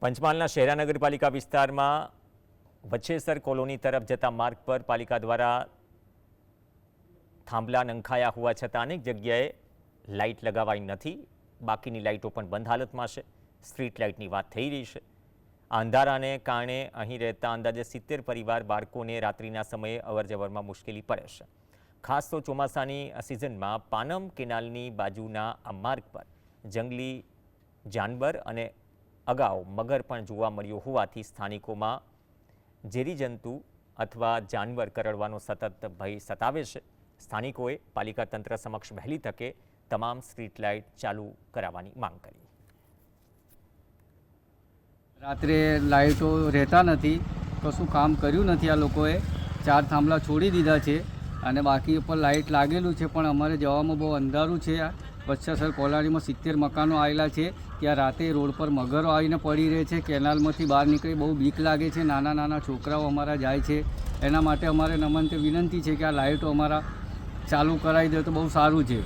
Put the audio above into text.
પંચમહાલના શહેરા નગરપાલિકા વિસ્તારમાં વચ્છેસર કોલોની તરફ જતા માર્ગ પર પાલિકા દ્વારા થાંભલા નંખાયા હોવા છતાં અનેક જગ્યાએ લાઇટ લગાવાઈ નથી. બાકીની લાઇટો પણ બંધ હાલતમાં છે. સ્ટ્રીટ લાઇટની વાત થઈ રહી છે. આ અંધારાને કારણે અહીં રહેતા અંદાજે 70 પરિવાર બાળકોને રાત્રિના સમયે અવરજવરમાં મુશ્કેલી પડે છે. ખાસ તો ચોમાસાની સિઝનમાં પાનમ કેનાલની બાજુના આ માર્ગ પર જંગલી જાનવર અને અગાઉ મગર પણ જોવા મળ્યો હોવાથી સ્થાનિકોમાં ઝેરી જંતુ અથવા જાનવર કરડવાનો સતત ભય સતાવે છે. સ્થાનિકોએ પાલિકા તંત્ર સમક્ષ વહેલી તકે તમામ સ્ટ્રીટ લાઇટ ચાલુ કરાવવાની માંગ કરી. રાત્રે લાઇટો રહેતા નથી, કશું કામ કર્યું નથી. આ લોકોએ 4 થાંભલા છોડી દીધા છે અને બાકી ઉપર લાઇટ લાગેલું છે, પણ અમારે જવામાં બહુ અંધારું છે. વચ્છેસર કોલોનીમાં 70 મકાનો આવેલા છે. ત્યાં રાતે રોડ પર મગરો આવીને પડી રહે છે. કેનાલમાંથી બહાર નીકળી બહુ બીક લાગે છે. નાના નાના છોકરાઓ અમારા જાય છે. એના માટે અમારે નમ્ર વિનંતી છે કે આ લાઇટો અમારા ચાલુ કરાવી દે તો બહુ સારું છે.